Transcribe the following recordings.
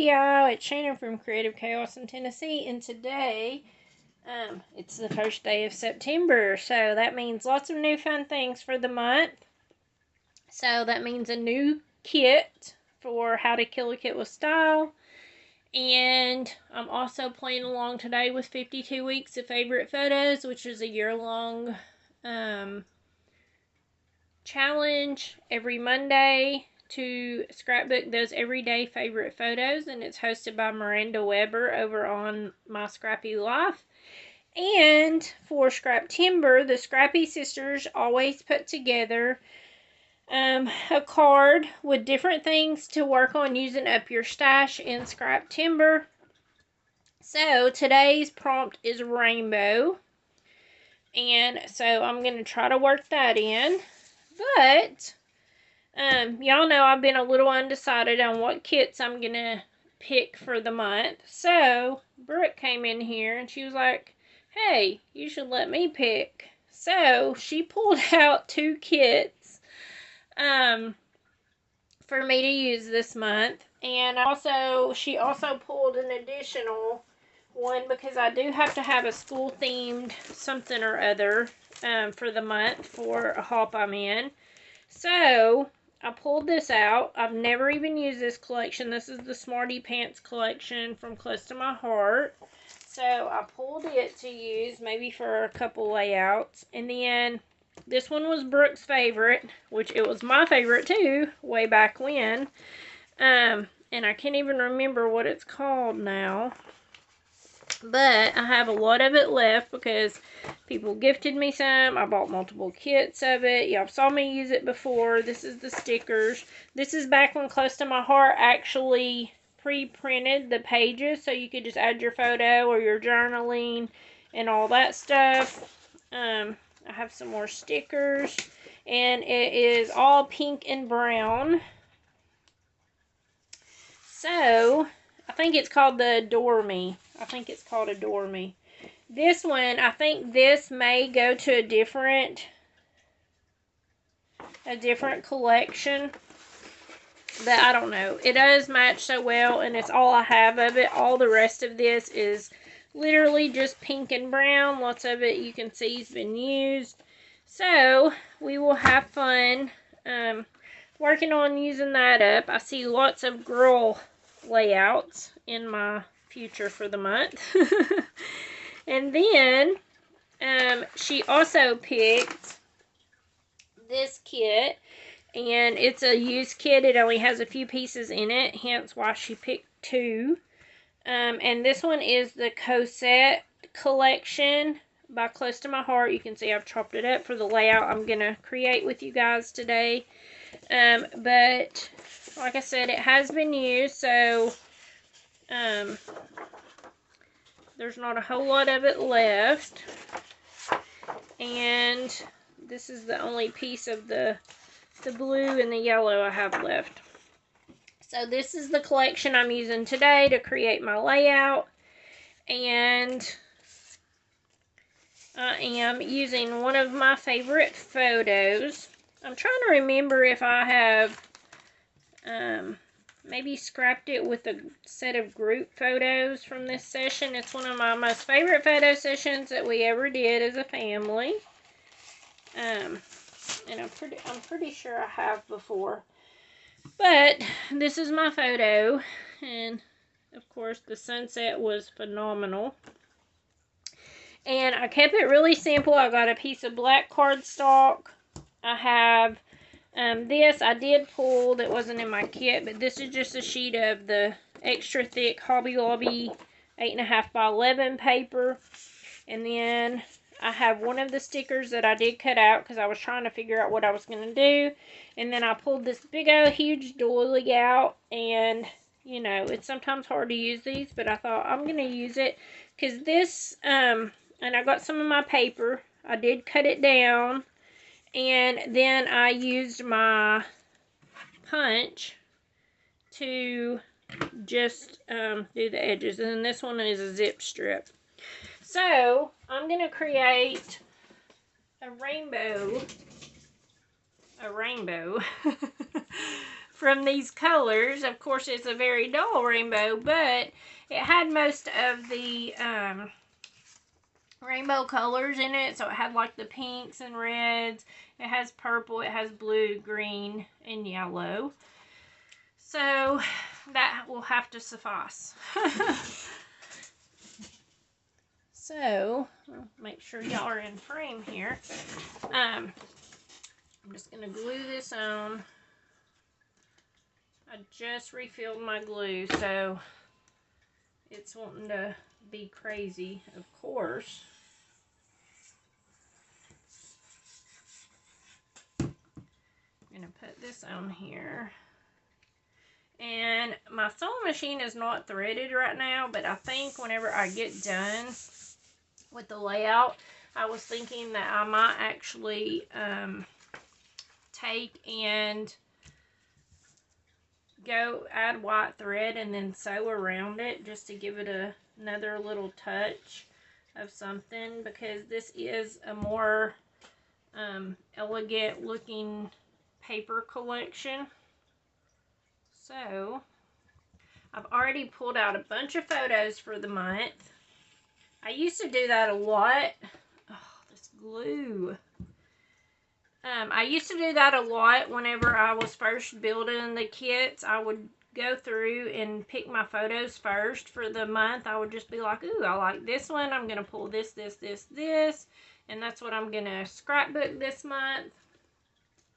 y'all, it's Shannon from Creative Chaos in Tennessee, and today, it's the first day of September, so that means lots of new fun things for the month. So that means a new kit for How to Kill a Kit with Style, and I'm also playing along today with 52 Weeks of Favorite Photos, which is a year-long, challenge every Monday to scrapbook those everyday favorite photos, and it's hosted by Miranda Weber over on My Scrappy Life. And for Scrap Timber, the Scrappy Sisters always put together a card with different things to work on using up your stash in Scrap Timber. So today's prompt is rainbow, and so I'm going to try to work that in. But y'all know I've been a little undecided on what kits I'm going to pick for the month. So, Brooke came in here and she was like, hey, you should let me pick. So, she pulled out 2 kits for me to use this month. And she also pulled an additional one because I do have to have a school-themed something or other for the month for a hop I'm in. So, I pulled this out. I've never even used this collection. This is the Smarty Pants collection from Close to My Heart. So, I pulled it to use maybe for a couple layouts. And then, this one was Brooke's favorite, which it was my favorite too, way back when. And I can't even remember what it's called now. But I have a lot of it left because people gifted me some. I bought multiple kits of it. Y'all saw me use it before. This is the stickers. This is back when Close to My Heart actually pre-printed the pages so you could just add your photo or your journaling and all that stuff. I have some more stickers, and it is all pink and brown. So, I think it's called the Adore Me. This one, I think this may go to a different collection. But I don't know. It does match so well, and it's all I have of it. All the rest of this is literally just pink and brown. Lots of it you can see has been used. So, we will have fun working on using that up. I see lots of girl layouts in my future for the month. And then she also picked this kit, and it's a used kit. It only has a few pieces in it, hence why she picked 2. And this one is the Cosette collection by Close to My Heart. You can see I've chopped it up for the layout I'm going to create with you guys today. But like I said, it has been used, so there's not a whole lot of it left. And this is the only piece of the blue and the yellow I have left. So this is the collection I'm using today to create my layout. And I am using one of my favorite photos. I'm trying to remember if I have maybe scrapped it with a set of group photos from this session. It's one of my most favorite photo sessions that we ever did as a family. And I'm pretty sure I have before. But this is my photo, and of course the sunset was phenomenal. And I kept it really simple. I got a piece of black cardstock. I have this I did pull that wasn't in my kit, but this is just a sheet of the extra thick Hobby Lobby 8.5 by 11 paper. And then I have one of the stickers that I did cut out because I was trying to figure out what I was going to do. And then I pulled this big old huge doily out, and you know, it's sometimes hard to use these, but I thought I'm going to use it because this, and I got some of my paper. I did cut it down. And then I used my punch to just do the edges. And this one is a zip strip. So, I'm going to create a rainbow from these colors. Of course, it's a very dull rainbow, but it had most of the rainbow colors in it. So it had like the pinks and reds. It has purple, it has blue, green, and yellow. So that will have to suffice. So, I'll make sure y'all are in frame here. I'm just going to glue this on. I just refilled my glue, so it's wanting to be crazy, of course. I'm going to put this on here. And my sewing machine is not threaded right now, but I think whenever I get done with the layout, I was thinking that I might actually take and go add white thread and then sew around it just to give it another little touch of something, because this is a more elegant looking paper collection. So I've already pulled out a bunch of photos for the month. I used to do that a lot. Oh, this glue. I used to do that a lot whenever I was first building the kits. I would go through and pick my photos first for the month. I would just be like, ooh, I like this one. I'm going to pull this, this, this, this. And that's what I'm going to scrapbook this month.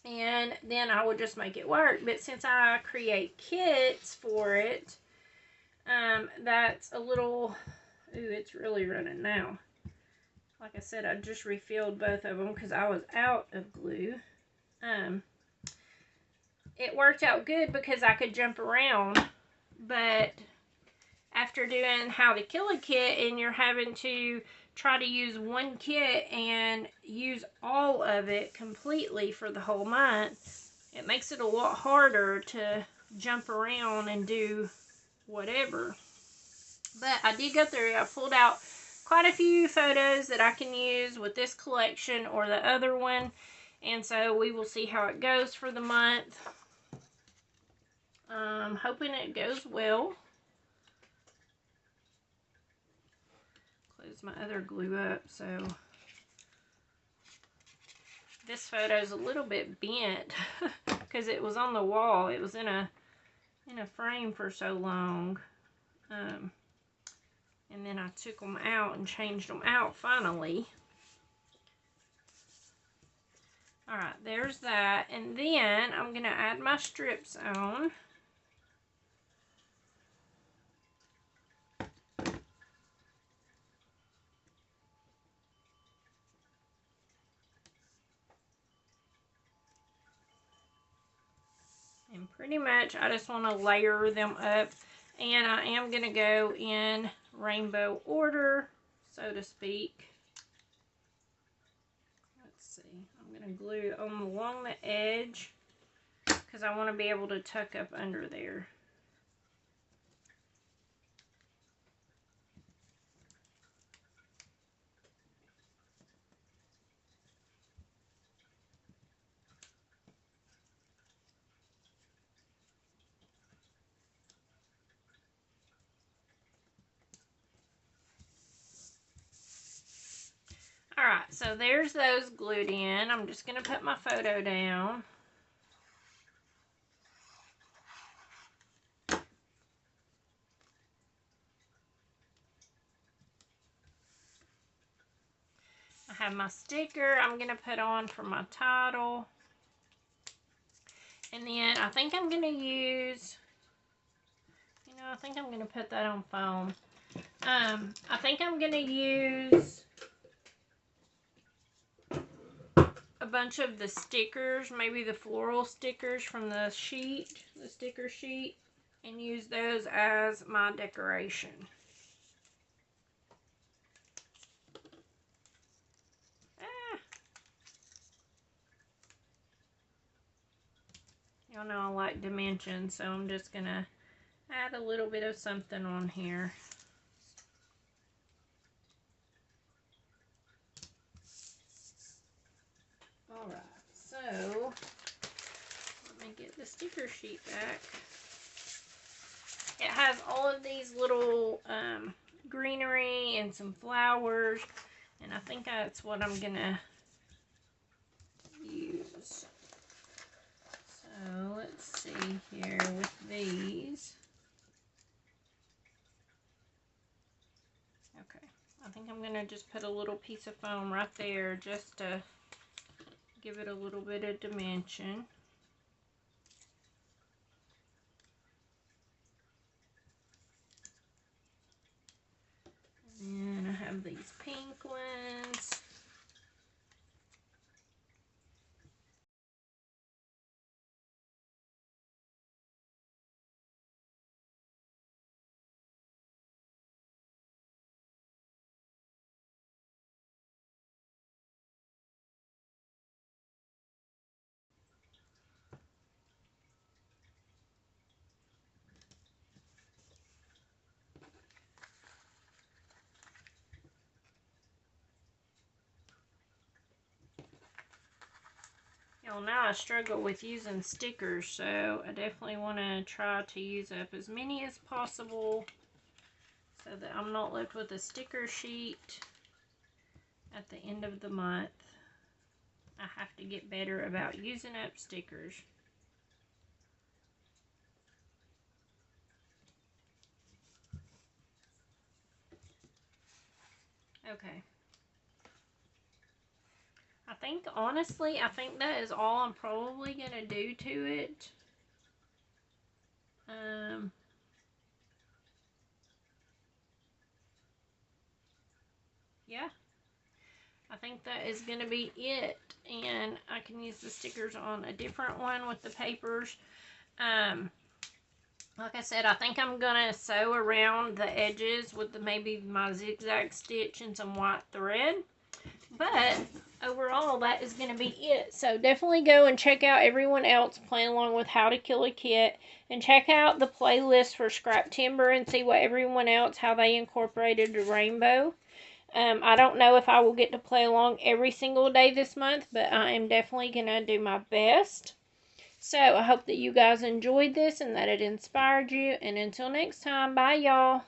And then I would just make it work. But since I create kits for it, that's a little... Ooh, it's really running now. Like I said, I just refilled both of them because I was out of glue. It worked out good because I could jump around. But after doing How to Kill a Kit and you're having to try to use one kit and use all of it completely for the whole month, it makes it a lot harder to jump around and do whatever. But I did go through, I pulled out quite a few photos that I can use with this collection or the other one. And so we will see how it goes for the month. Hoping it goes well. Close my other glue up. So this photo is a little bit bent because it was on the wall. It was in a frame for so long. And then I took them out and changed them out finally. Alright, there's that. And then I'm going to add my strips on. And pretty much I just want to layer them up. And I am going to go in rainbow order, so to speak. Let's see. I'm going to glue along the edge because I want to be able to tuck up under there. Alright, so there's those glued in. I'm just going to put my photo down. I have my sticker I'm going to put on for my title. And then I think I'm going to use, I think I'm going to put that on foam. I think I'm going to use a bunch of the stickers, maybe the floral stickers from the sheet, the sticker sheet, and use those as my decoration. Y'all know I like dimensions, so I'm just going to add a little bit of something on here. Alright, so let me get the sticker sheet back. It has all of these little greenery and some flowers, and I think that's what I'm gonna use. So let's see here with these. Okay, I think I'm gonna just put a little piece of foam right there just to give it a little bit of dimension. And I have these pink ones. Y'all know I struggle with using stickers, so I definitely want to try to use up as many as possible so that I'm not left with a sticker sheet at the end of the month. I have to get better about using up stickers. Okay. Honestly, I think that is all I'm probably going to do to it. Yeah. I think that is going to be it. And I can use the stickers on a different one with the papers. Like I said, I think I'm going to sew around the edges with maybe my zigzag stitch and some white thread. But overall, that is going to be it. So definitely go and check out everyone else playing along with How to Kill a Kit. And check out the playlist for Scrap Timber and see what everyone else, how they incorporated the rainbow. I don't know if I will get to play along every single day this month, but I am definitely going to do my best. So I hope that you guys enjoyed this and that it inspired you. And until next time, bye y'all.